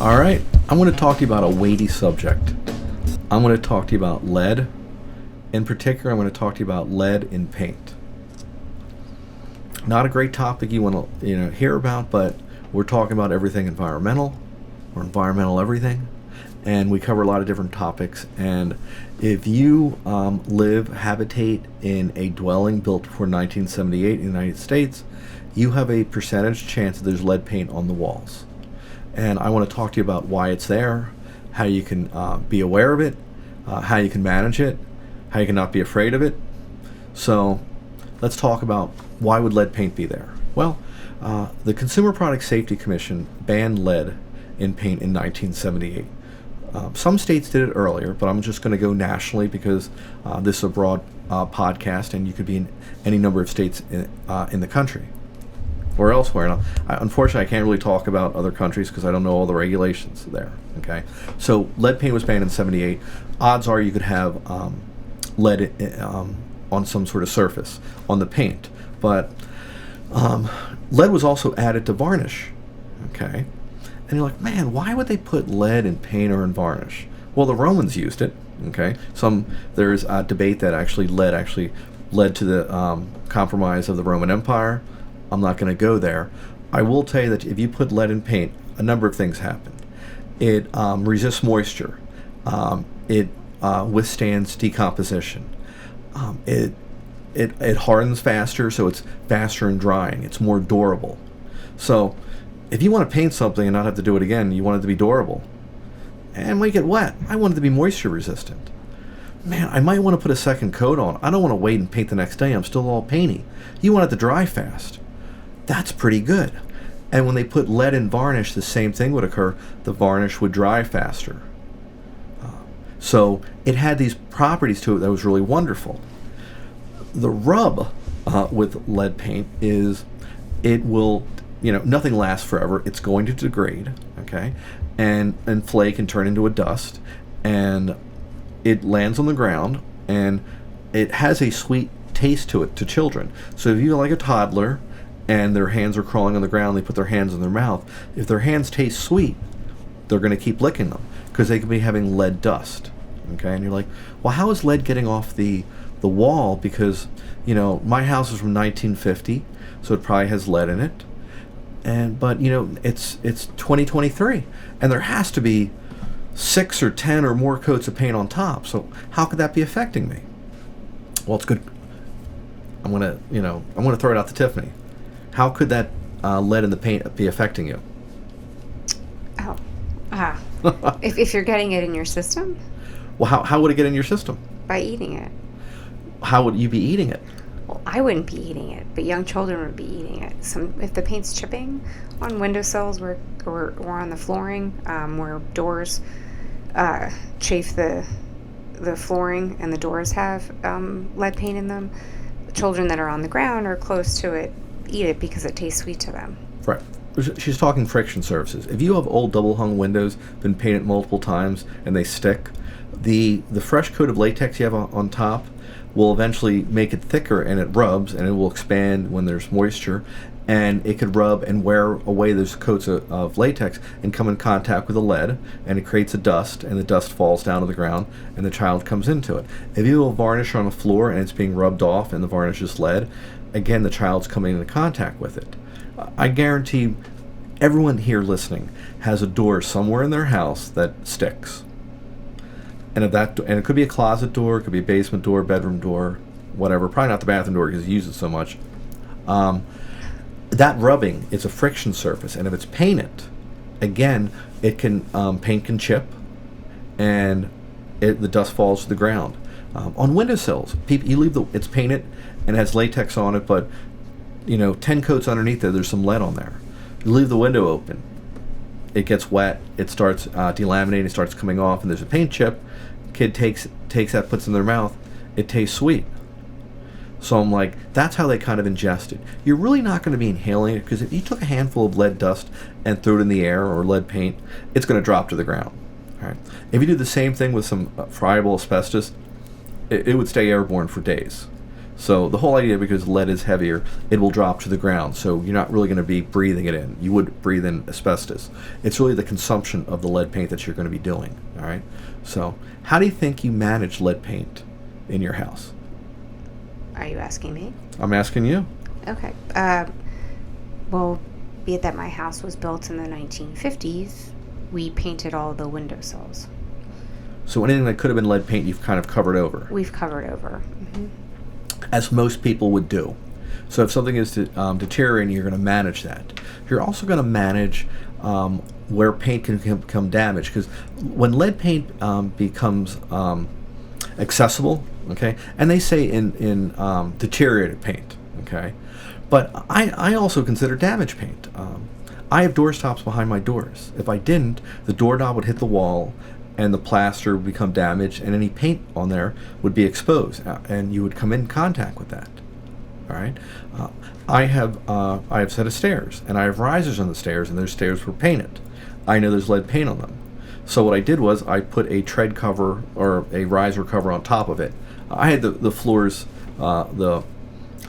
All right, I'm going to talk to you about a weighty subject. I'm going to talk to you about lead. In particular, I'm going to talk to you about lead in paint. Not a great topic you want to hear about, but we're talking about everything environmental, or environmental everything, and we cover a lot of different topics. And if you habitate in a dwelling built before 1978 in the United States, you have a percentage chance that there's lead paint on the walls. And I want to talk to you about why it's there, how you can be aware of it, how you can manage it, how you can not be afraid of it. So let's talk about why would lead paint be there. Well, the Consumer Product Safety Commission banned lead in paint in 1978. Some states did it earlier, but I'm just going to go nationally because this is a broad podcast and you could be in any number of states in the country or elsewhere. And unfortunately, I can't really talk about other countries because I don't know all the regulations there. Okay, so lead paint was banned in '78. Odds are you could have lead on some sort of surface on the paint, but lead was also added to varnish. Okay, and you're like, man, why would they put lead in paint or in varnish? Well, the Romans used it. Okay, there's a debate that lead led to the compromise of the Roman Empire. I'm not going to go there. I will tell you that if you put lead in paint, a number of things happen. It resists moisture. It withstands decomposition. It hardens faster, so it's faster in drying. It's more durable. So if you want to paint something and not have to do it again, you want it to be durable. And when you get wet, I want it to be moisture resistant. Man, I might want to put a second coat on. I don't want to wait and paint the next day. I'm still all painty. You want it to dry fast. That's pretty good. And when they put lead in varnish, the same thing would occur. The varnish would dry faster. So it had these properties to it that was really wonderful. The rub with lead paint is it will, nothing lasts forever. It's going to degrade, okay, and flake and turn into a dust, and it lands on the ground, and it has a sweet taste to it to children. So if you like a toddler and their hands are crawling on the ground, they put their hands in their mouth. If their hands taste sweet, they're going to keep licking them because they could be having lead dust. Okay, and you're like, well, how is lead getting off the wall? Because my house is from 1950, so it probably has lead in it. But it's 2023, and there has to be 6 or 10 or more coats of paint on top. So how could that be affecting me? Well, it's good. I'm gonna throw it out to Tiffany. How could that lead in the paint be affecting you? If you're getting it in your system? Well, how would it get in your system? By eating it. How would you be eating it? Well, I wouldn't be eating it, but young children would be eating it. If the paint's chipping on windowsills or on the flooring, where doors chafe the flooring and the doors have lead paint in them, children that are on the ground or close to it eat it because it tastes sweet to them. Right. She's talking friction surfaces. If you have old double-hung windows, been painted multiple times, and they stick, the fresh coat of latex you have on top will eventually make it thicker, and it rubs, and it will expand when there's moisture, and it could rub and wear away those coats of latex and come in contact with the lead, and it creates a dust, and the dust falls down to the ground, and the child comes into it. If you have varnish on a floor and it's being rubbed off and the varnish is lead, again, the child's coming into contact with it. I guarantee everyone here listening has a door somewhere in their house that sticks. And it could be a closet door, it could be a basement door, bedroom door, whatever. Probably not the bathroom door because you use it so much. That rubbing is a friction surface, and if it's painted, again, paint can chip, and the dust falls to the ground. On windowsills, it's painted and has latex on it, but 10 coats underneath there's some lead on there. You leave the window open, it gets wet, it starts delaminating, it starts coming off, and there's a paint chip. Kid takes that, puts it in their mouth, it tastes sweet. So I'm like, that's how they kind of ingest it. You're really not going to be inhaling it, because if you took a handful of lead dust and threw it in the air, or lead paint, it's going to drop to the ground. All right. If you do the same thing with some friable asbestos, it would stay airborne for days. So the whole idea, because lead is heavier, it will drop to the ground. So you're not really going to be breathing it in. You would breathe in asbestos. It's really the consumption of the lead paint that you're going to be doing. All right. So how do you think you manage lead paint in your house? Are you asking me? I'm asking you. Okay. Well, be it that my house was built in the 1950s, we painted all the windowsills. So anything that could have been lead paint, you've kind of covered over. We've covered over. Mm-hmm. As most people would do. So if something is deteriorating, you're going to manage that. You're also going to manage where paint can become damaged, because when lead paint becomes accessible, okay, and they say in deteriorated paint, okay, but I also consider damaged paint. I have door stops behind my doors. If I didn't, the doorknob would hit the wall, and the plaster would become damaged, and any paint on there would be exposed, and you would come in contact with that. All right. I have a set of stairs, and I have risers on the stairs, and those stairs were painted. I know there's lead paint on them. So what I did was I put a tread cover or a riser cover on top of it. I had the floors, the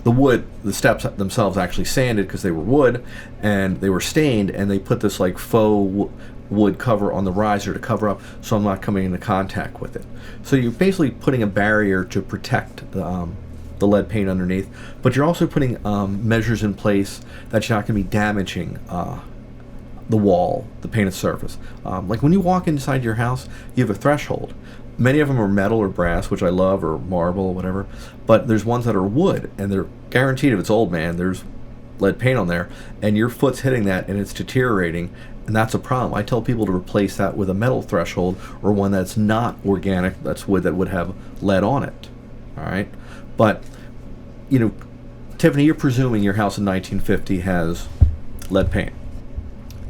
wood, the steps themselves actually sanded because they were wood, and they were stained, and they put this like faux wood cover on the riser to cover up so I'm not coming into contact with it. So you're basically putting a barrier to protect the lead paint underneath, but you're also putting measures in place that you're not going to be damaging the wall, the painted surface. Like when you walk inside your house, you have a threshold. Many of them are metal or brass, which I love, or marble or whatever, but there's ones that are wood, and they're guaranteed if it's old, man, there's lead paint on there, and your foot's hitting that and it's deteriorating, and that's a problem. I tell people to replace that with a metal threshold or one that's not organic, that's wood that would have lead on it. All right? But, you know, Tiffany, you're presuming your house in 1950 has lead paint.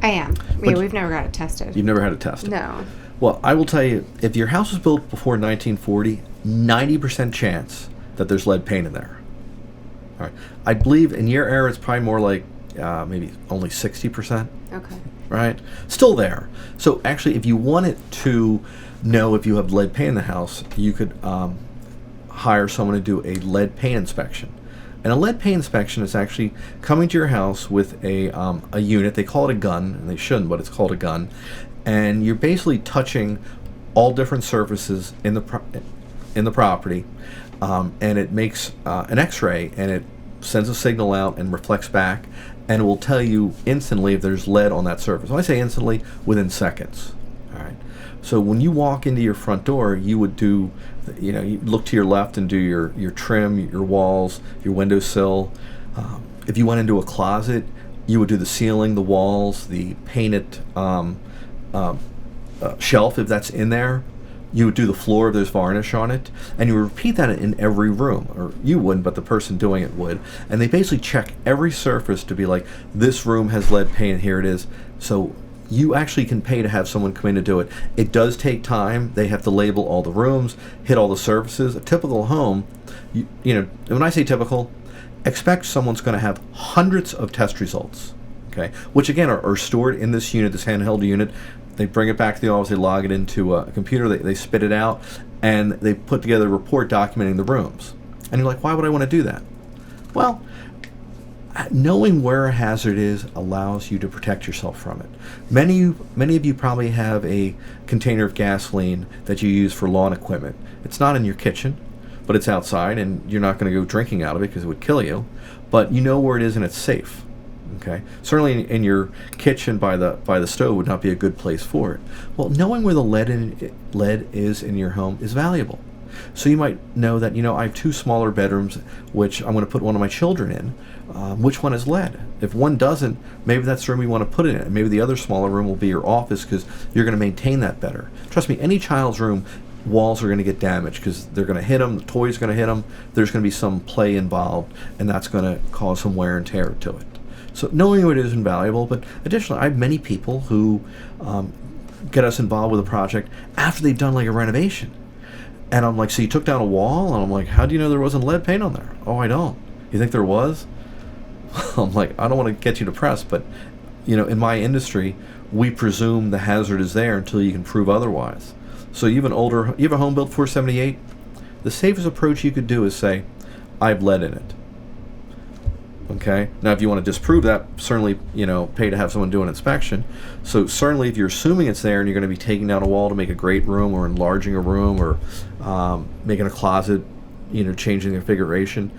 I am. But We've never got it tested. You've never had it tested? No. Well, I will tell you, if your house was built before 1940, 90% chance that there's lead paint in there. All right. I believe in your era it's probably more like maybe only 60%. Okay. Right? Still there. So actually, if you wanted to know if you have lead paint in the house, you could hire someone to do a lead paint inspection. And a lead paint inspection is actually coming to your house with a unit. They call it a gun, and they shouldn't, but it's called a gun. And you're basically touching all different surfaces in the property, and it makes an X-ray, and it sends a signal out and reflects back, and it will tell you instantly if there's lead on that surface. When I say instantly, within seconds. All right. So when you walk into your front door, you would do, you look to your left and do your trim, your walls, your windowsill. If you went into a closet, you would do the ceiling, the walls, the painted shelf if that's in there. You would do the floor if there's varnish on it, and you would repeat that in every room. Or you wouldn't, but the person doing it would. And they basically check every surface to be like, this room has lead paint, here it is. So you actually can pay to have someone come in to do it. It does take time. They have to label all the rooms, hit all the surfaces. A typical home, you know, when I say typical, expect someone's going to have hundreds of test results, okay, which again are stored in this unit, this handheld unit. They bring it back to the office, they log it into a computer, they spit it out, and they put together a report documenting the rooms. And you're like, why would I want to do that? Well, knowing where a hazard is allows you to protect yourself from it. Many of you probably have a container of gasoline that you use for lawn equipment. It's not in your kitchen, but it's outside, and you're not going to go drinking out of it because it would kill you. But you know where it is, and it's safe. Okay. Certainly in your kitchen by the stove would not be a good place for it. Well, knowing where the lead is in your home is valuable. So you might know that, I have two smaller bedrooms, which I'm going to put one of my children in. Which one is lead? If one doesn't, maybe that's the room you want to put it in. Maybe the other smaller room will be your office because you're going to maintain that better. Trust me, any child's room, walls are going to get damaged because they're going to hit them, the toy's going to hit them, there's going to be some play involved, and that's going to cause some wear and tear to it. So knowing what it is invaluable, but additionally, I have many people who get us involved with a project after they've done like a renovation. And I'm like, so you took down a wall? And I'm like, how do you know there wasn't lead paint on there? Oh, I don't. You think there was? I'm like, I don't want to get you depressed, but in my industry, we presume the hazard is there until you can prove otherwise. So you have a home built 478. The safest approach you could do is say, I have lead in it. Okay. Now, if you want to disprove that, certainly, pay to have someone do an inspection. So certainly, if you're assuming it's there and you're going to be taking down a wall to make a great room or enlarging a room or making a closet, changing the configuration,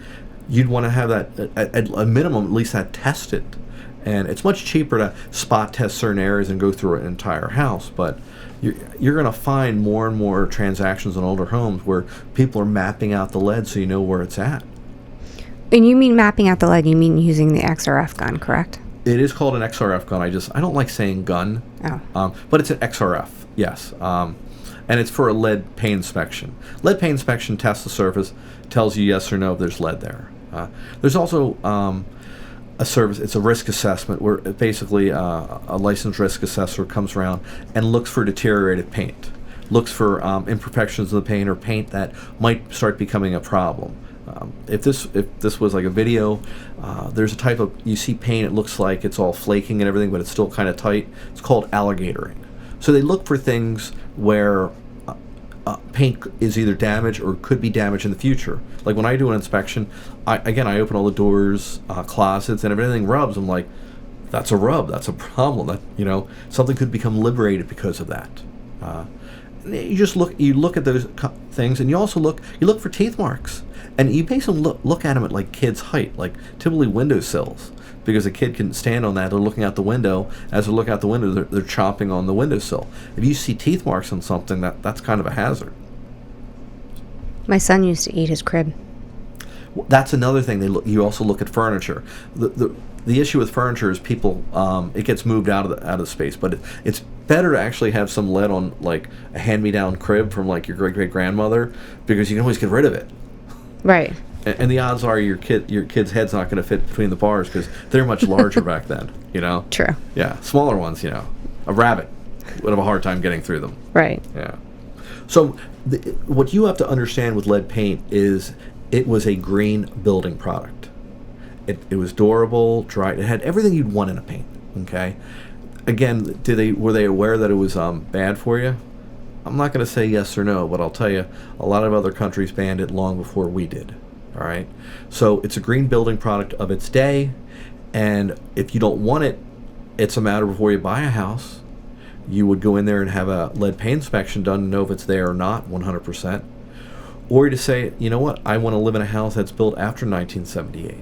you'd want to have that at a minimum, at least that tested. And it's much cheaper to spot test certain areas and go through an entire house, but you're going to find more and more transactions in older homes where people are mapping out the lead so you know where it's at. And you mean mapping out the lead, you mean using the XRF gun, correct? It is called an XRF gun. I don't like saying gun. Oh. But it's an XRF, yes. And it's for a lead paint inspection. Lead paint inspection tests the surface, tells you yes or no if there's lead there. There's also a service, it's a risk assessment where basically a licensed risk assessor comes around and looks for deteriorated paint, looks for imperfections of the paint or paint that might start becoming a problem. If this was like a video, there's a type of, you see paint, it looks like it's all flaking and everything, but it's still kind of tight. It's called alligatoring. So they look for things where paint is either damaged or could be damaged in the future. Like when I do an inspection, I open all the doors, closets, and if anything rubs, I'm like, that's a rub, that's a problem. That something could become liberated because of that. You look at those things, and you also look for teeth marks, and you basically look at them at like kids' height, like typically windowsills, because a kid can stand on that. They're looking out the window. As they look out the window, they're chomping on the windowsill. If you see teeth marks on something, that's kind of a hazard. My son used to eat his crib. That's another thing. You also look at furniture. The issue with furniture is people, it gets moved out of space, but it's better to actually have some lead on like a hand-me-down crib from like your great-great-grandmother, because you can always get rid of it. Right. And the odds are your kid's head's not going to fit between the bars because they're much larger back then. True. Yeah, smaller ones. A rabbit would have a hard time getting through them. Right. Yeah. So what you have to understand with lead paint is it was a green building product. It was durable, dry. It had everything you'd want in a paint. Okay. Again, were they aware that it was bad for you? I'm not going to say yes or no, but I'll tell you, a lot of other countries banned it long before we did. All right. So it's a green building product of its day, and if you don't want it, it's a matter before you buy a house. You would go in there and have a lead paint inspection done to know if it's there or not, 100%. Or to say, you know what, I want to live in a house that's built after 1978,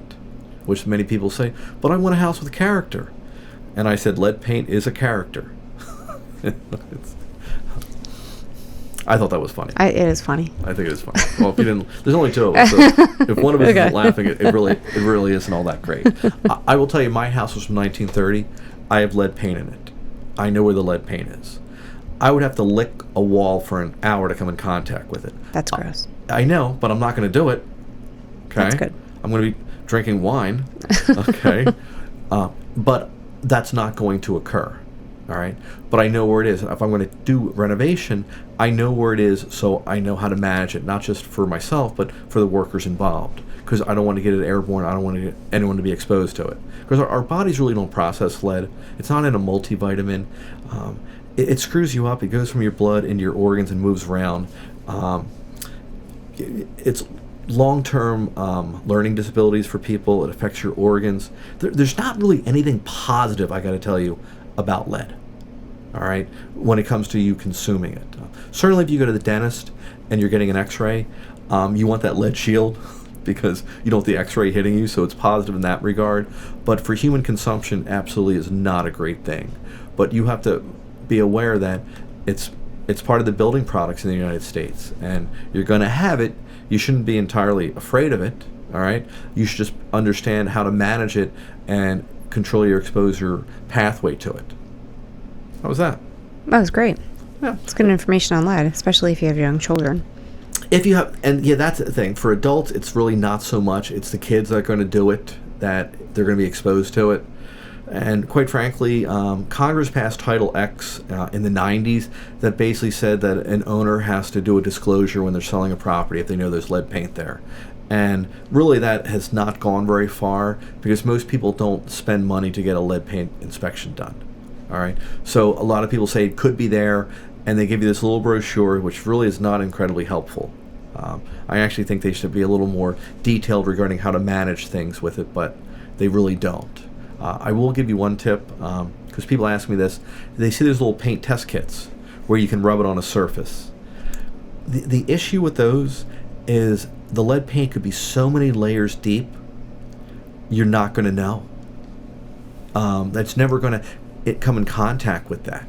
which many people say, but I want a house with character. And I said, lead paint is a character. I thought that was funny. It is funny. I think it is funny. Well, if you didn't, there's only two of us, so if one of us isn't laughing, it really isn't all that great. I will tell you, my house was from 1930. I have lead paint in it. I know where the lead paint is. I would have to lick a wall for an hour to come in contact with it. That's gross. I know, but I'm not going to do it. Okay? That's good. I'm going to be drinking wine. Okay? But that's not going to occur. All right? But I know where it is. If I'm going to do renovation, I know where it is, so I know how to manage it, not just for myself, but for the workers involved. Because I don't want to get it airborne. I don't want to get anyone to be exposed to it. Because our bodies really don't process lead. It's not in a multivitamin. It screws you up. It goes from your blood into your organs and moves around. It's long-term learning disabilities for people. It affects your organs. There's not really anything positive, I got to tell you, about lead. All right, when it comes to you consuming it. Certainly, if you go to the dentist and you're getting an X-ray, you want that lead shield because you don't want the X-ray hitting you. So it's positive in that regard. But for human consumption, absolutely is not a great thing. But you have to be aware that it's part of the building products in the United States, and you're going to have it. You shouldn't be entirely afraid of it. All right, you should just understand how to manage it and control your exposure pathway to it. How was that? That was great. Yeah, it's good information on lead, especially if you have young children. If you have, and yeah, that's the thing. For adults, it's really not so much. It's the kids that are going to do it, that they're going to be exposed to it. And quite frankly, Congress passed Title X in the 90s that basically said that an owner has to do a disclosure when they're selling a property if they know there's lead paint there. And really that has not gone very far because most people don't spend money to get a lead paint inspection done. All right. So a lot of people say it could be there, and they give you this little brochure, which really is not incredibly helpful. I actually think they should be a little more detailed regarding how to manage things with it, but they really don't. I will give you one tip, because people ask me this. They see those little paint test kits where you can rub it on a surface. The issue with those is the lead paint could be so many layers deep, you're not going to know. That's never going to come in contact with that.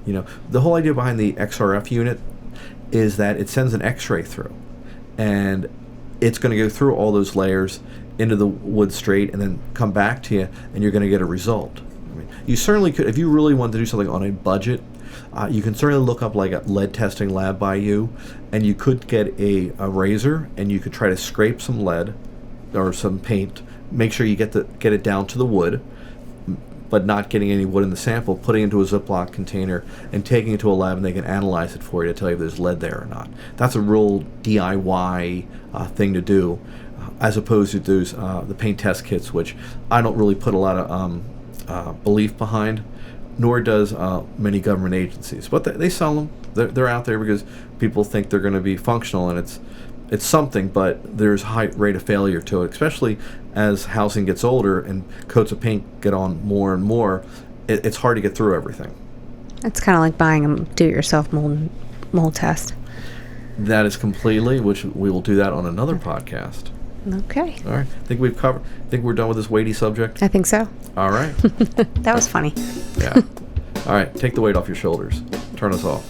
You know, the whole idea behind the XRF unit is that it sends an X-ray through, and it's going to go through all those layers into the wood straight and then come back to you, and you're going to get a result. I mean, you certainly could, if you really wanted to do something on a budget, you can certainly look up like a lead testing lab by you, and you could get a razor, and you could try to scrape some lead or some paint, make sure you get it down to the wood, but not getting any wood in the sample, putting it into a Ziploc container and taking it to a lab, and they can analyze it for you to tell you if there's lead there or not. That's a real DIY thing to do, as opposed to those the paint test kits, which I don't really put a lot of belief behind, nor does many government agencies. But they sell them. They're out there because people think they're going to be functional, and it's something, but there's a high rate of failure to it, especially as housing gets older and coats of paint get on more and more. It's hard to get through everything. It's kind of like buying a do-it-yourself mold test. That is completely, which we will do that on another podcast. Okay. All right. Think we're done with this weighty subject? I think so. All right. That was funny. Yeah. All right. Take the weight off your shoulders. Turn us off.